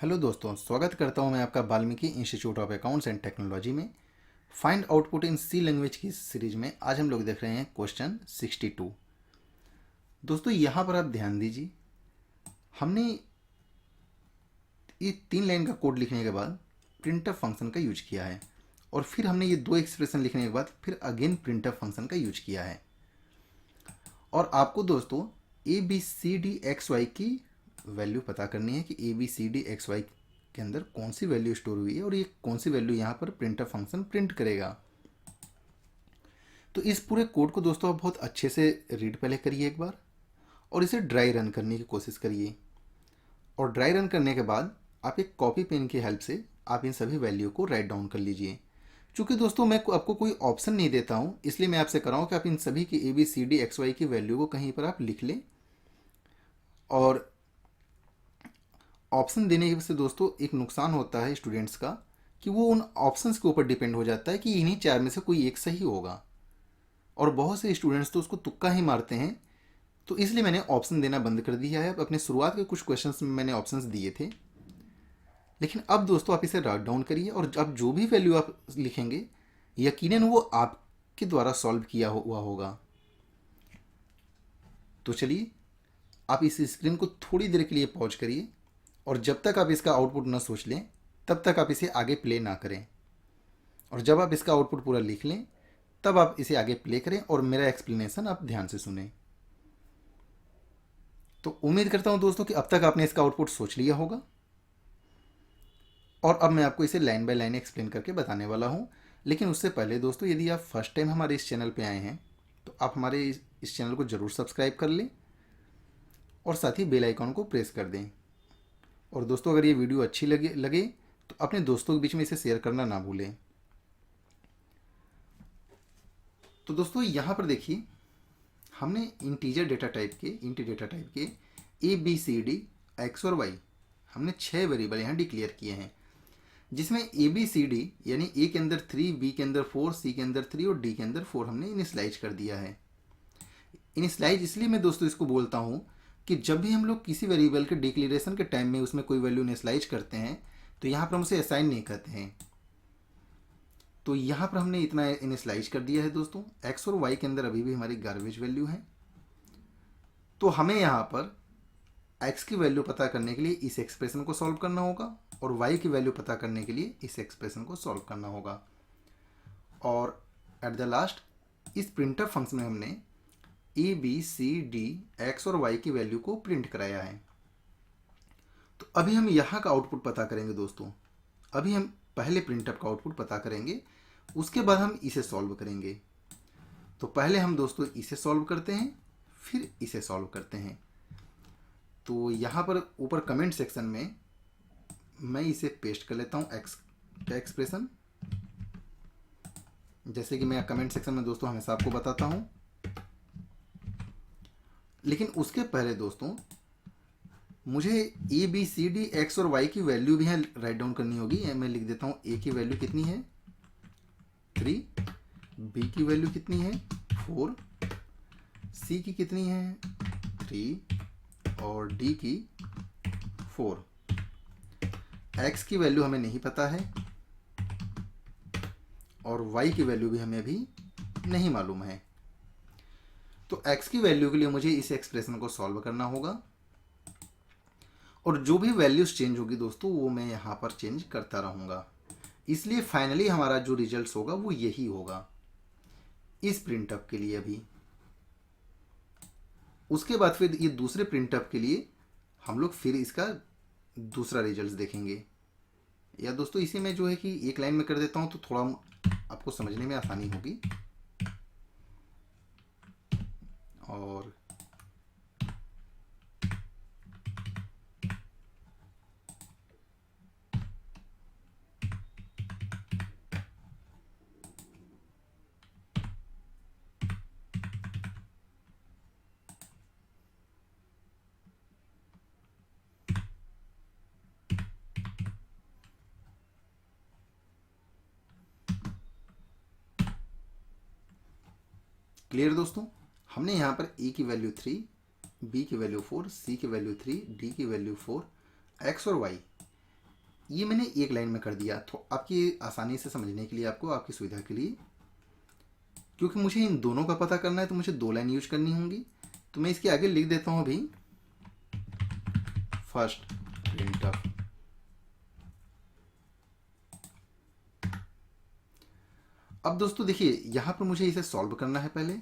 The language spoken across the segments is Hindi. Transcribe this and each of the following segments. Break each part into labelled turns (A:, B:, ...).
A: हेलो दोस्तों, स्वागत करता हूं मैं आपका Valmiki institute of accounts and technology में। Find output in C language की सीरीज में आज हम लोग देख रहे हैं क्वेश्चन 62। दोस्तों यहां पर आप ध्यान दीजिए, हमने ये 3 लाइन का कोड लिखने के बाद प्रिंटफ फंक्शन का यूज किया है और फिर हमने ये 2 एक्सप्रेशन लिखने के बाद फिर अगेन प्रिंटफ फंक्शन का यूज किया है। और आपको दोस्तों A B C D X Y की वैल्यू पता करनी है कि A B C D X Y के अंदर कौन सी वैल्यू स्टोर हुई है और ये कौन सी वैल्यू यहाँ पर प्रिंटफ फंक्शन प्रिंट करेगा। तो इस पूरे कोड को दोस्तों आप बहुत अच्छे से रीड पहले करिए एक बार और इसे ड्राई रन करने की कोशिश करिए। और ड्राई रन करने के बाद आप एक कॉपी पेन की हेल्प से आप इन सभी वैल्यू को राइट डाउन कर लीजिए। चूँकि दोस्तों मैं आपको कोई ऑप्शन नहीं देता हूँ, इसलिए मैं आपसे कर रहा हूँ कि आप इन सभी की A B C D X Y की वैल्यू को कहीं पर आप लिख लें। और ऑप्शन देने से दोस्तों एक नुकसान होता है स्टूडेंट्स का कि वो उन ऑप्शंस के ऊपर डिपेंड हो जाता है कि इन्हीं चार में से कोई एक सही होगा, और बहुत से स्टूडेंट्स तो उसको तुक्का ही मारते हैं। तो इसलिए मैंने ऑप्शन देना बंद कर दिया है। अपने शुरुआत के कुछ क्वेश्चंस में मैंने ऑप्शंस दिए थे, लेकिन अब दोस्तों आप इसे राइट डाउन करिए और अब जो भी वैल्यू आप लिखेंगे यकीनन वो आपके द्वारा सॉल्व किया हुआ होगा। तो चलिए आप इस स्क्रीन को थोड़ी देर के लिए पॉज करिए और जब तक आप इसका आउटपुट ना सोच लें तब तक आप इसे आगे प्ले ना करें, और जब आप इसका आउटपुट पूरा लिख लें तब आप इसे आगे प्ले करें और मेरा एक्सप्लेनेशन आप ध्यान से सुनें। तो उम्मीद करता हूं दोस्तों कि अब तक आपने इसका आउटपुट सोच लिया होगा और अब मैं आपको इसे लाइन बाय लाइन एक्सप्लेन करके बताने वाला हूं। लेकिन उससे पहले दोस्तों, यदि आप फर्स्ट टाइम हमारे इस चैनल पर आए हैं तो आप हमारे इस चैनल को ज़रूर सब्सक्राइब कर लें और साथ ही बेल आइकॉन को प्रेस कर दें। और दोस्तों अगर ये वीडियो अच्छी लगे तो अपने दोस्तों के बीच में इसे शेयर करना ना भूलें। तो दोस्तों यहाँ पर देखिए, हमने इंटीजर डेटा टाइप के A B C D X और वाई हमने 6 वेरिएबल यहाँ डिक्लेयर किए हैं, जिसमें ए बी सी डी यानी ए के अंदर 3, बी के अंदर 4, सी के अंदर 3 और डी के अंदर 4 हमने इनिशलाइज कर दिया है। इनिशलाइज इसलिए मैं दोस्तों इसको बोलता हूँ कि जब भी हम लोग किसी वेरिएबल के डिक्लेरेशन के टाइम में उसमें कोई वैल्यू इनिशलाइज करते हैं तो यहाँ पर हम उसे असाइन नहीं करते हैं। तो यहाँ पर हमने इतना इनिशलाइज कर दिया है दोस्तों। एक्स और वाई के अंदर अभी भी हमारी गार्बेज वैल्यू है, तो हमें यहाँ पर एक्स की वैल्यू पता करने के लिए इस एक्सप्रेशन को सॉल्व करना होगा और वाई की वैल्यू पता करने के लिए इस एक्सप्रेशन को सॉल्व करना होगा। और एट द लास्ट इस प्रिंटर फंक्शन में हमने A B C D X और वाई की वैल्यू को प्रिंट कराया है। तो अभी हम यहाँ का आउटपुट पता करेंगे दोस्तों। अभी हम पहले प्रिंटअप का आउटपुट पता करेंगे, उसके बाद हम इसे सॉल्व करेंगे। तो पहले हम दोस्तों इसे सॉल्व करते हैं, फिर इसे सॉल्व करते हैं। तो यहाँ पर ऊपर कमेंट सेक्शन में मैं इसे पेस्ट कर लेता हूँ एक्स का एक्सप्रेशन, जैसे कि मैं कमेंट सेक्शन में दोस्तों हमेशा आपको बताता हूँ। लेकिन उसके पहले दोस्तों मुझे A B C D X और वाई की वैल्यू भी यहाँ राइट डाउन करनी होगी। मैं लिख देता हूँ ए की वैल्यू कितनी है 3, बी की वैल्यू कितनी है 4, सी की कितनी है 3 और डी की 4। एक्स की वैल्यू हमें नहीं पता है और वाई की वैल्यू भी हमें अभी नहीं मालूम है। तो x की वैल्यू के लिए मुझे इस एक्सप्रेशन को सॉल्व करना होगा और जो भी वैल्यूज चेंज होगी दोस्तों वो मैं यहाँ पर चेंज करता रहूँगा। इसलिए फाइनली हमारा जो रिजल्ट होगा वो यही होगा इस प्रिंटअप के लिए अभी। उसके बाद फिर ये दूसरे प्रिंटअप के लिए हम लोग फिर इसका दूसरा रिजल्ट देखेंगे। या दोस्तों इसे मैं जो है कि एक लाइन में कर देता हूँ तो थोड़ा आपको समझने में आसानी होगी। और क्लियर दोस्तों, हमने यहाँ पर ए की वैल्यू 3, बी की वैल्यू 4, सी की वैल्यू 3, डी की वैल्यू 4, एक्स और वाई ये मैंने एक लाइन में कर दिया, तो आपकी आसानी से समझने के लिए, आपको आपकी सुविधा के लिए, क्योंकि मुझे इन दोनों का पता करना है तो मुझे 2 लाइन यूज करनी होंगी। तो मैं इसके आगे लिख देता हूं अभी फर्स्ट प्रिंटफ। अब दोस्तों देखिए, यहां पर मुझे इसे सॉल्व करना है। पहले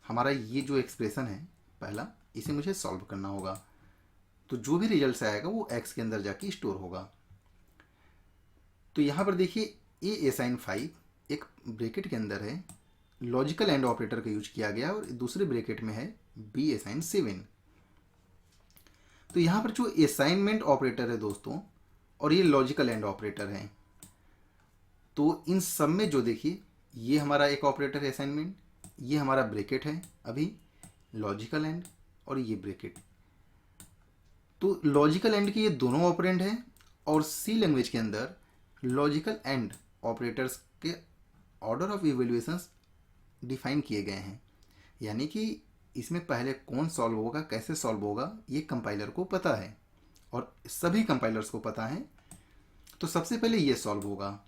A: हमारा ये जो एक्सप्रेशन है पहला, इसे मुझे सॉल्व करना होगा। तो जो भी रिजल्ट आएगा वो एक्स के अंदर जाके स्टोर होगा। तो यहां पर देखिए ए असाइन 5 एक ब्रैकेट के अंदर है, लॉजिकल एंड ऑपरेटर का यूज किया गया, और दूसरे ब्रैकेट में है बी असाइन 7। तो यहां पर जो असाइनमेंट ऑपरेटर है दोस्तों, और ये लॉजिकल एंड ऑपरेटर है, तो इन सब में जो देखिए ये हमारा एक ऑपरेटर है असाइनमेंट, ये हमारा ब्रैकेट है अभी लॉजिकल एंड, और ये ब्रैकेट। तो लॉजिकल एंड के ये दोनों ऑपरेंड हैं, और सी लैंग्वेज के अंदर लॉजिकल एंड ऑपरेटर्स के ऑर्डर ऑफ इवेल्युएशंस डिफाइन किए गए हैं। यानी कि इसमें पहले कौन सॉल्व होगा, कैसे सॉल्व होगा, ये कंपाइलर को पता है, और सभी कंपाइलर्स को पता है। तो सबसे पहले ये सॉल्व होगा।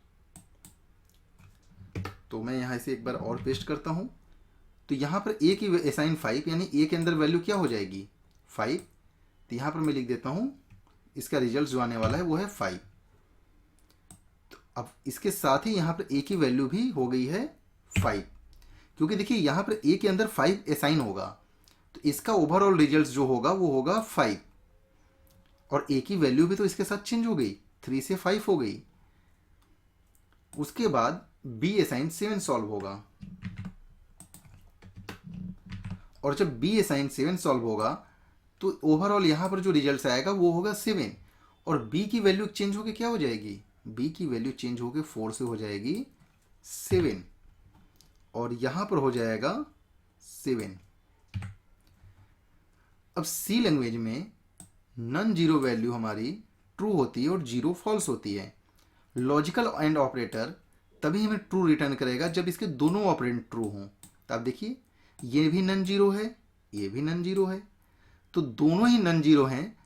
A: तो मैं यहाँ इसे एक बार और पेस्ट करता हूँ। तो यहाँ पर ए की असाइन 5, यानी ए के अंदर वैल्यू क्या हो जाएगी 5। तो यहाँ पर मैं लिख देता हूँ इसका रिजल्ट जो आने वाला है वो है 5। तो अब इसके साथ ही यहाँ पर ए की वैल्यू भी हो गई है 5, क्योंकि देखिए यहाँ पर ए के अंदर 5 असाइन होगा, तो इसका ओवरऑल रिजल्ट जो होगा वो होगा 5, और ए की वैल्यू भी तो इसके साथ चेंज हो गई, 3 से 5 हो गई। उसके बाद बी असाइन 7 सॉल्व होगा, और जब बी असाइन 7 सॉल्व होगा तो ओवरऑल यहाँ पर जो रिजल्ट आएगा वो होगा 7, और बी की वैल्यू चेंज होके क्या हो जाएगी, बी की वैल्यू चेंज होके 4 से हो जाएगी 7, और यहाँ पर हो जाएगा 7। अब सी लैंग्वेज में नॉन जीरो वैल्यू हमारी ट्रू होती है और जीरो फॉल्स होती है। लॉजिकल एंड ऑपरेटर तभी हमें ट्रू रिटर्न करेगा जब इसके दोनों ऑपरेंड ट्रू हों। तो आप देखिए ये भी नॉन जीरो है, ये भी नॉन जीरो है, तो दोनों ही नॉन जीरो हैं,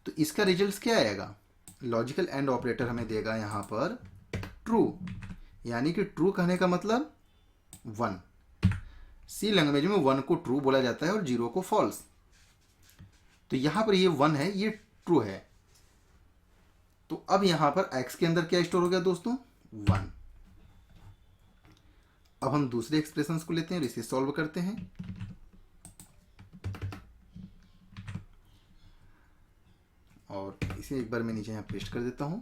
A: तो इसका रिजल्ट क्या आएगा, लॉजिकल एंड ऑपरेटर हमें देगा यहाँ पर ट्रू, यानी कि ट्रू कहने का मतलब 1। सी लैंग्वेज में 1 को ट्रू बोला जाता है और 0 को फॉल्स। तो यहां पर ये 1 है, ये ट्रू है। तो अब यहां पर x के अंदर क्या स्टोर हो गया दोस्तों 1। अब हम दूसरे एक्सप्रेशंस को लेते हैं और इसे सॉल्व करते हैं। और इसे एक बार मैं नीचे यहां पेस्ट कर देता हूं।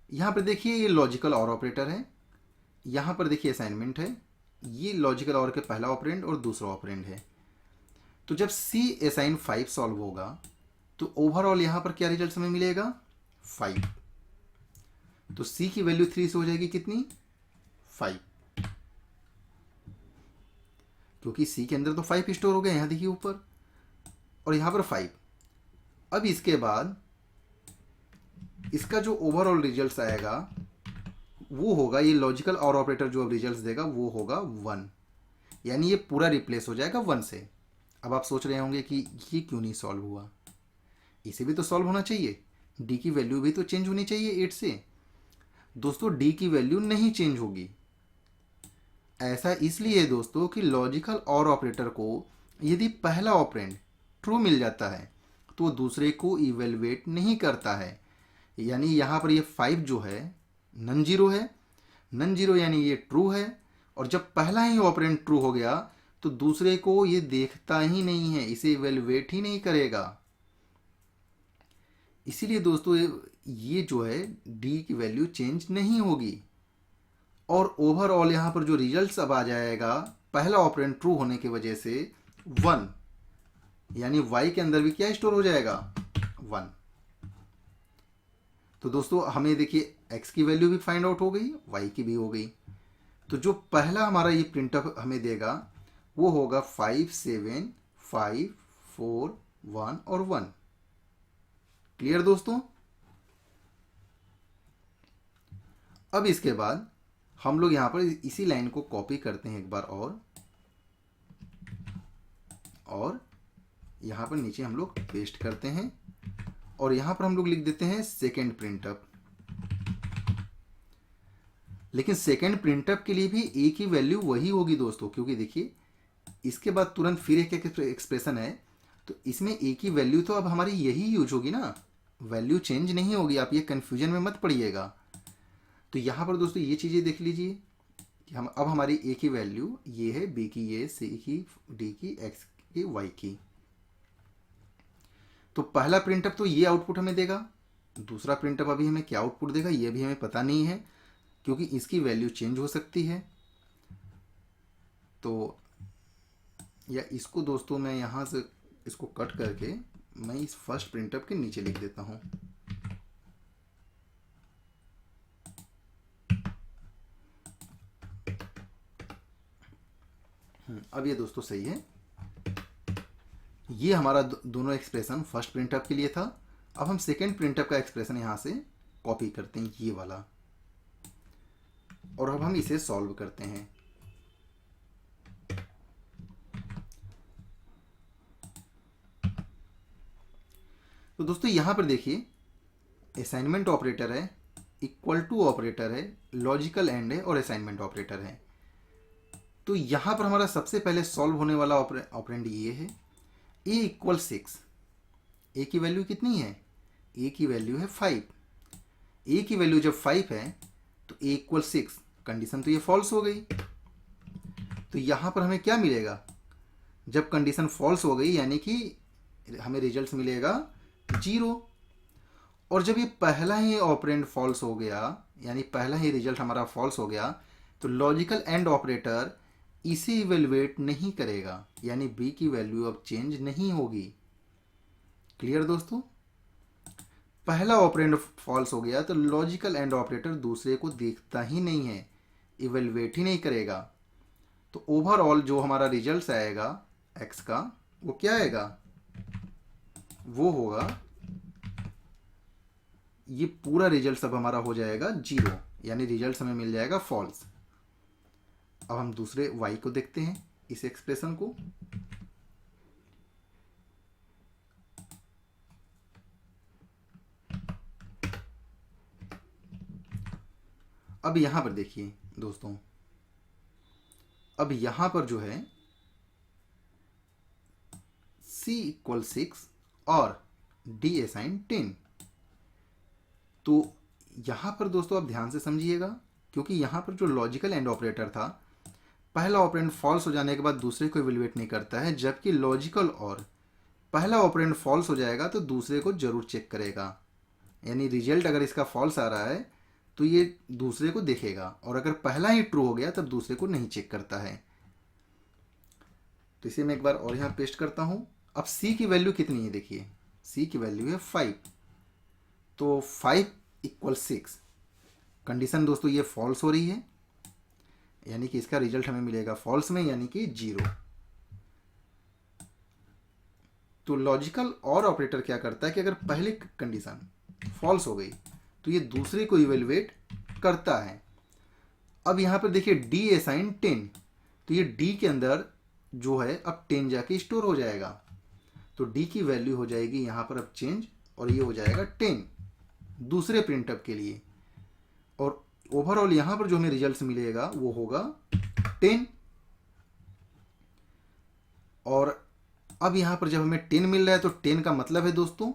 A: यहां पर देखिए ये लॉजिकल और ऑपरेटर है, यहां पर देखिए असाइनमेंट है, ये लॉजिकल और के पहला ऑपरेंड और दूसरा ऑपरेंड है। तो जब सी असाइन 5 सॉल्व होगा तो ओवरऑल यहां पर क्या रिजल्ट हमें मिलेगा 5। तो सी की वैल्यू 3 से हो जाएगी कितनी 5, क्योंकि सी के अंदर तो 5 स्टोर हो गया, यहां देखिए ऊपर, और यहां पर 5। अब इसके बाद इसका जो ओवरऑल रिजल्ट आएगा वो होगा, ये लॉजिकल और ऑपरेटर जो अब रिजल्ट देगा वो होगा 1, यानी ये पूरा रिप्लेस हो जाएगा 1 से। अब आप सोच रहे होंगे कि ये क्यों नहीं सॉल्व हुआ, इसे भी तो सॉल्व होना चाहिए, डी की वैल्यू भी तो चेंज होनी चाहिए 8 से। दोस्तों डी की वैल्यू नहीं चेंज होगी। ऐसा इसलिए दोस्तों कि लॉजिकल और ऑपरेटर को यदि पहला ऑपरेंड ट्रू मिल जाता है तो वो दूसरे को इवेलुएट नहीं करता है। यानी यहाँ पर ये 5 जो है नॉन जीरो है, नॉन जीरो यानी ये ट्रू है, और जब पहला ही ऑपरेंड ट्रू हो गया तो दूसरे को ये देखता ही नहीं है, इसे इवेलुएट ही नहीं करेगा। इसीलिए दोस्तों ये जो है डी की वैल्यू चेंज नहीं होगी, और ओवरऑल यहाँ पर जो रिजल्ट्स अब आ जाएगा पहला ऑपरेंड ट्रू होने की वजह से 1, यानी y के अंदर भी क्या स्टोर हो जाएगा 1। तो दोस्तों हमें देखिए x की वैल्यू भी फाइंड आउट हो गई, y की भी हो गई। तो जो पहला हमारा ये प्रिंटअप हमें देगा वो होगा 5 7 5 4 1 और 1। क्लियर दोस्तों। अब इसके बाद हम लोग यहां पर इसी लाइन को कॉपी करते हैं एक बार और यहां पर नीचे हम लोग पेस्ट करते हैं, और यहां पर हम लोग लिख देते हैं सेकेंड प्रिंटअप। लेकिन सेकेंड प्रिंटअप के लिए भी ए की वैल्यू वही होगी दोस्तों, क्योंकि देखिए इसके बाद तुरंत फिर एक एक्सप्रेशन है, तो इसमें ए की वैल्यू तो अब हमारी यही यूज होगी ना, वैल्यू चेंज नहीं होगी। आप ये कन्फ्यूजन में मत पड़िएगा। तो यहाँ पर दोस्तों ये चीज़ें देख लीजिए कि हम अब हमारी ए की वैल्यू ये है, बी की ये, सी की, डी की, एक्स की, वाई की। तो पहला प्रिंटअप तो ये आउटपुट हमें देगा, दूसरा प्रिंटअप अभी हमें क्या आउटपुट देगा ये भी हमें पता नहीं है, क्योंकि इसकी वैल्यू चेंज हो सकती है। तो या इसको दोस्तों मैं यहाँ से इसको कट करके मैं इस फर्स्ट प्रिंटअप के नीचे लिख देता हूँ। अब ये दोस्तों सही है। ये हमारा दोनों एक्सप्रेशन फर्स्ट प्रिंटअप के लिए था। अब हम सेकेंड प्रिंटअप का एक्सप्रेशन यहाँ से कॉपी करते हैं, ये वाला, और अब हम इसे सॉल्व करते हैं। तो दोस्तों यहाँ पर देखिए असाइनमेंट ऑपरेटर है, इक्वल टू ऑपरेटर है, लॉजिकल एंड है और असाइनमेंट ऑपरेटर है। तो यहाँ पर हमारा सबसे पहले सॉल्व होने वाला ऑपरेंड ये है, ए इक्वल 6। ए की वैल्यू कितनी है? ए की वैल्यू है 5। ए की वैल्यू जब 5 है तो ए इक्वल 6, कंडीशन तो ये फॉल्स हो गई। तो यहाँ पर हमें क्या मिलेगा? जब कंडीशन फॉल्स हो गई यानी कि हमें रिजल्ट मिलेगा 0। और जब ये पहला ही ऑपरेंड फॉल्स हो गया, यानी पहला ही रिजल्ट हमारा फॉल्स हो गया, तो लॉजिकल एंड ऑपरेटर इसे इवेलुएट नहीं करेगा, यानी बी की वैल्यू अब चेंज नहीं होगी। क्लियर दोस्तों? पहला ऑपरेंड फॉल्स हो गया तो लॉजिकल एंड ऑपरेटर दूसरे को देखता ही नहीं है, इवेलुएट ही नहीं करेगा। तो ओवरऑल जो हमारा रिजल्ट आएगा एक्स का, वो क्या आएगा? वो होगा, ये पूरा रिजल्ट सब हमारा हो जाएगा 0, यानी रिजल्ट हमें मिल जाएगा फॉल्स। अब हम दूसरे y को देखते हैं, इस एक्सप्रेशन को। अब यहां पर देखिए दोस्तों, अब यहां पर जो है c इक्वल 6 और d असाइन 10। तो यहां पर दोस्तों आप ध्यान से समझिएगा, क्योंकि यहां पर जो लॉजिकल एंड ऑपरेटर था, पहला ऑपरेंड फॉल्स हो जाने के बाद दूसरे को इवेलुएट नहीं करता है, जबकि लॉजिकल और पहला ऑपरेंड फॉल्स हो जाएगा तो दूसरे को जरूर चेक करेगा। यानी रिजल्ट अगर इसका फॉल्स आ रहा है तो ये दूसरे को देखेगा, और अगर पहला ही ट्रू हो गया तब दूसरे को नहीं चेक करता है। तो इसे मैं एक बार और यहाँ पेस्ट करता हूँ। अब c की वैल्यू कितनी है? देखिए c की वैल्यू है 5, तो 5 इक्वल 6। कंडीशन दोस्तों ये फॉल्स हो रही है, यानी कि इसका रिजल्ट हमें मिलेगा फॉल्स में, यानी कि 0। तो लॉजिकल और ऑपरेटर क्या करता है कि अगर पहली कंडीशन फॉल्स हो गई तो ये दूसरे को इवेलुएट करता है। अब यहाँ पर देखिए d असाइन 10, तो ये d के अंदर जो है अब 10 जाके स्टोर हो जाएगा, तो d की वैल्यू हो जाएगी यहाँ पर अब चेंज, और ये हो जाएगा 10 दूसरे प्रिंटअप के लिए। और ओवरऑल यहाँ पर जो हमें रिजल्ट मिलेगा वो होगा 10। और अब यहाँ पर जब हमें 10 मिल रहा है तो 10 का मतलब है दोस्तों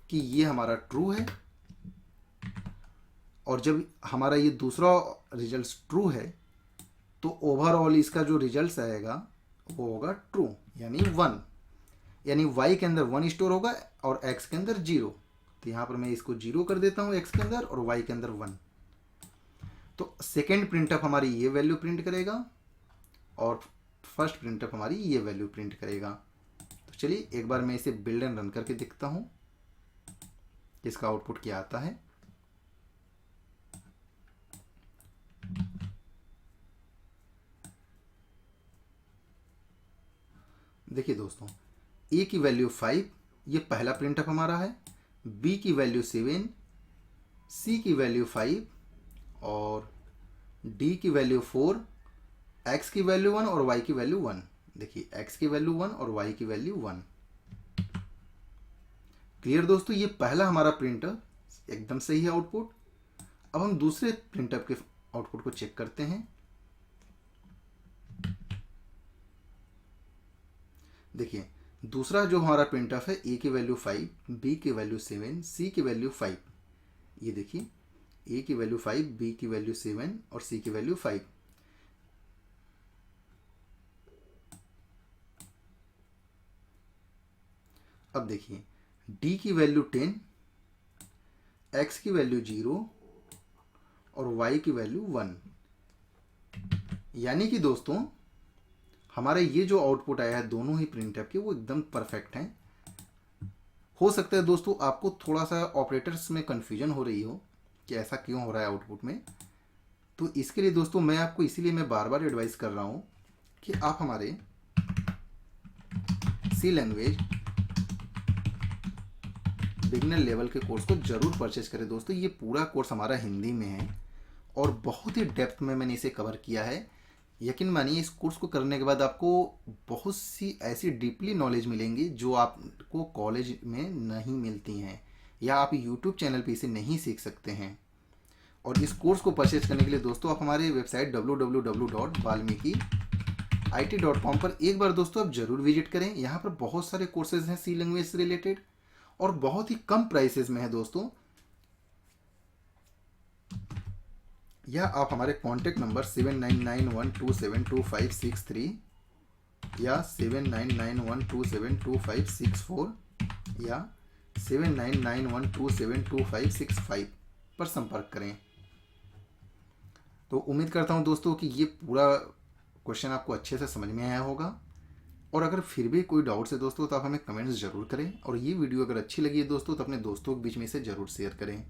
A: कि ये हमारा ट्रू है, और जब हमारा ये दूसरा रिजल्ट ट्रू है तो ओवरऑल इसका जो रिजल्ट आएगा वो होगा ट्रू, यानी 1। यानी y के अंदर 1 स्टोर होगा और x के अंदर 0। तो यहाँ पर मैं इसको 0 कर देता हूँ x के अंदर और y के अंदर 1। तो सेकेंड प्रिंटअप हमारी ये वैल्यू प्रिंट करेगा और फर्स्ट प्रिंटअप हमारी ये वैल्यू प्रिंट करेगा। तो चलिए एक बार मैं इसे बिल्ड एंड रन करके देखता हूँ इसका आउटपुट क्या आता है। देखिए दोस्तों, a की वैल्यू 5, ये पहला प्रिंटअप हमारा है, b की वैल्यू 7, c की वैल्यू 5 और d की वैल्यू 4, x की वैल्यू 1 और y की वैल्यू 1। देखिए x की वैल्यू 1 और y की वैल्यू 1। क्लियर दोस्तों? ये पहला हमारा प्रिंटर एकदम सही है आउटपुट। अब हम दूसरे प्रिंटअप के आउटपुट को चेक करते हैं। देखिए दूसरा जो हमारा प्रिंटअप है, ए की वैल्यू 5, बी की वैल्यू 7, सी की वैल्यू 5। ये देखिए ए की वैल्यू 5, बी की वैल्यू 7 और सी की वैल्यू 5। अब देखिए डी की वैल्यू 10, एक्स की वैल्यू 0 और वाई की वैल्यू 1। यानी कि दोस्तों हमारे ये जो आउटपुट आया है दोनों ही प्रिंटअप के, वो एकदम परफेक्ट हैं। हो सकता है दोस्तों आपको थोड़ा सा ऑपरेटर्स में कन्फ्यूजन हो रही हो कि ऐसा क्यों हो रहा है आउटपुट में। तो इसके लिए दोस्तों मैं आपको इसीलिए मैं बार बार एडवाइस कर रहा हूँ कि आप हमारे सी लैंग्वेज बिगिनर लेवल के कोर्स को ज़रूर परचेज करें दोस्तों। ये पूरा कोर्स हमारा हिंदी में है और बहुत ही डेप्थ में मैंने इसे कवर किया है। यकीन मानिए इस कोर्स को करने के बाद आपको बहुत सी ऐसी डीपली नॉलेज मिलेंगी जो आपको कॉलेज में नहीं मिलती हैं या आप यूट्यूब चैनल पे इसे नहीं सीख सकते हैं। और इस कोर्स को परचेज करने के लिए दोस्तों आप हमारे वेबसाइट www.valmiki.it.com पर एक बार दोस्तों आप ज़रूर विजिट करें। यहाँ पर बहुत सारे कोर्सेज हैं सी लैंग्वेज से रिलेटेड और बहुत ही कम प्राइसेस में है दोस्तों। या आप हमारे कॉन्टैक्ट नंबर 7991272563 या 7991272564 या 7991272565 पर संपर्क करें। तो उम्मीद करता हूं दोस्तों कि ये पूरा क्वेश्चन आपको अच्छे से समझ में आया होगा। और अगर फिर भी कोई डाउट्स है दोस्तों तो आप हमें कमेंट्स ज़रूर करें। और ये वीडियो अगर अच्छी लगी है दोस्तों तो अपने दोस्तों के बीच में इसे ज़रूर शेयर करें।